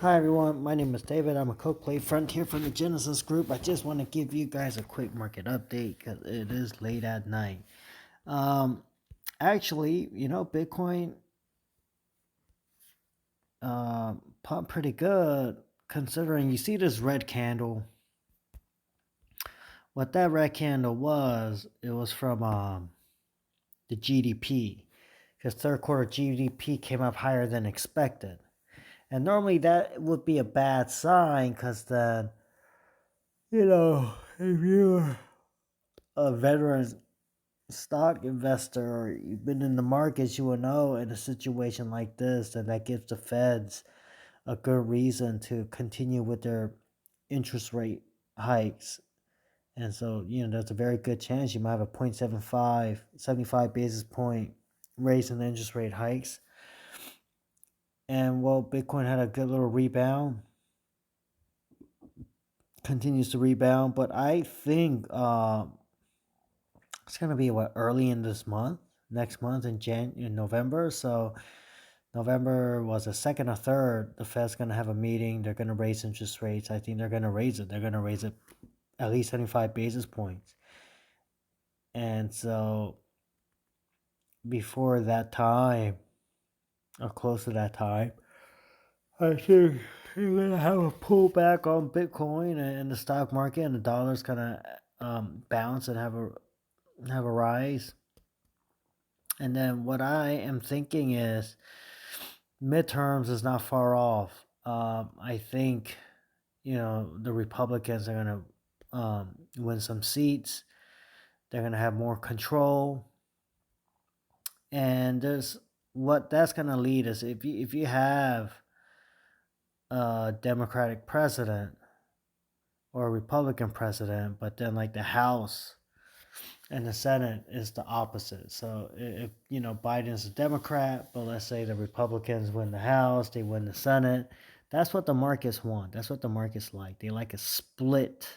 Hi everyone, my name is David. I'm a co-play Frontier from the Genesis group. I just want to give you guys a quick market update because it is late at night. Um, Actually, Bitcoin pumped pretty good considering you see this red candle. What that red candle was, it was from the GDP because third quarter GDP came up higher than expected. And normally that would be a bad sign because then, if you're a veteran stock investor or you've been in the markets, you will know in a situation like this that gives the Feds a good reason to continue with their interest rate hikes. And so, there's a very good chance you might have a 0.75, 75 basis point raise in the interest rate hikes. And well, Bitcoin had a good little rebound, continues to rebound, but I think it's gonna be early in this month, next month in November. So November was the second or third. The Fed's gonna have a meeting. They're gonna raise interest rates. I think they're gonna raise it. They're gonna raise it at least 75 basis points. And so before that time, or close to that time, I think you're gonna have a pullback on Bitcoin and the stock market, and the dollar's gonna bounce and have a rise. And then what I am thinking is midterms is not far off. I think the Republicans are gonna win some seats. They're gonna have more control, and there's what that's gonna lead us. If you have a Democratic president or a Republican president, but then like the House and the Senate is the opposite. So if Biden's a Democrat, but let's say the Republicans win the House, they win the Senate, that's what the markets want. That's what the markets like. They like a split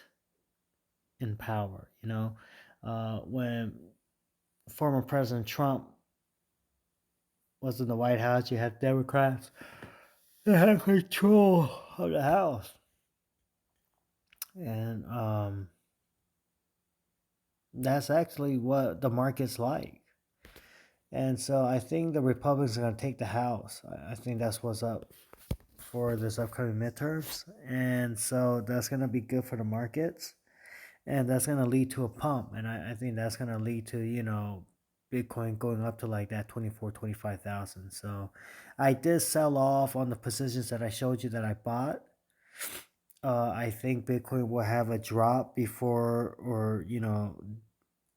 in power. When former President Trump was in the White House, you had Democrats that had control of the House, and that's actually what the market's like. And so I think the Republicans are going to take the House. I think that's what's up for this upcoming midterms. And so that's going to be good for the markets. And that's going to lead to a pump. And I think that's going to lead to, Bitcoin going up to like that 24, 25,000. So I did sell off on the positions that I showed you that I bought. I think Bitcoin will have a drop before or,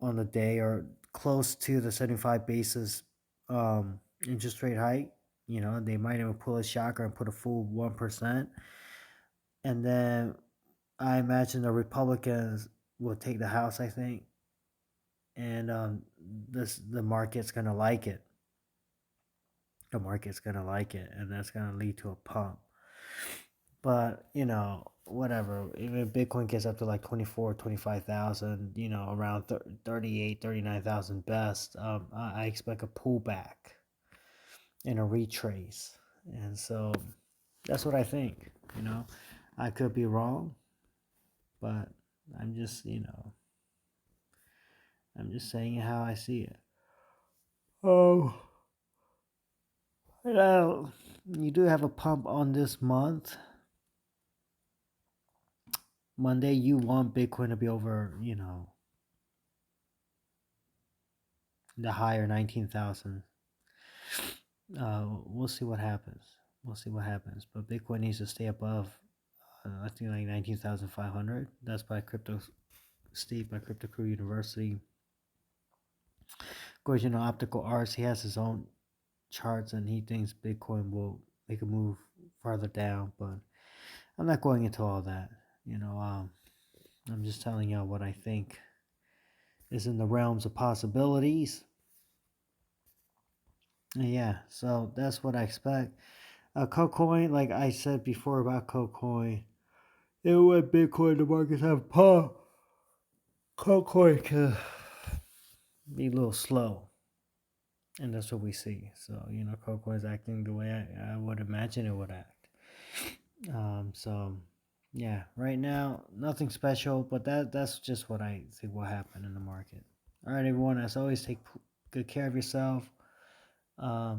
on the day or close to the 75 basis interest rate hike. They might even pull a shocker and put a full 1%. And then I imagine the Republicans will take the House, I think. And the market's going to like it. The market's going to like it. And that's going to lead to a pump. But, whatever. If Bitcoin gets up to like 24, 25,000, around 38, 39,000 best, I expect a pullback and a retrace. And so that's what I think. I could be wrong, but I'm just, I'm just saying how I see it. Oh, well, you do have a pump on this month. Monday, you want Bitcoin to be over, the higher 19,000. We'll see what happens. We'll see what happens. But Bitcoin needs to stay above, I think, like 19,500. That's by Crypto Steve by Crypto Crew University. Of course, Optical Arts, he has his own charts and he thinks Bitcoin will make a move farther down. But I'm not going into all that. I'm just telling y'all what I think is in the realms of possibilities. And yeah, so that's what I expect. KOKoin, like I said before about KOKoin, it went Bitcoin, the markets have pump. KOKoin could be a little slow. And that's what we see. So, KOKoin is acting the way I would imagine it would act. So yeah, right now nothing special, but that's just what I think will happen in the market. All right, everyone. As always, take good care of yourself.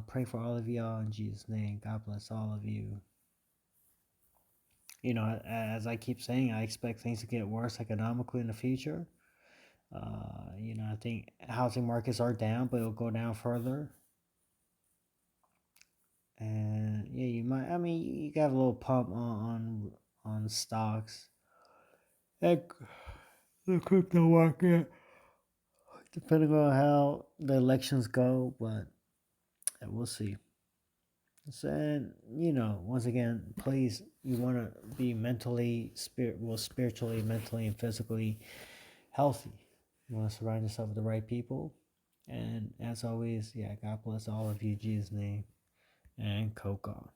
Pray for all of y'all in Jesus' name. God bless all of you. As I keep saying, I expect things to get worse economically in the future. I think housing markets are down, but it'll go down further. And yeah, you might. I mean, you got a little pump on stocks. Heck, the crypto market, depending on how the elections go, but we'll see. And once again, please, you want to be spiritually, mentally, and physically healthy. You want to surround yourself with the right people. And as always, yeah, God bless all of you, in Jesus' name, and KOK.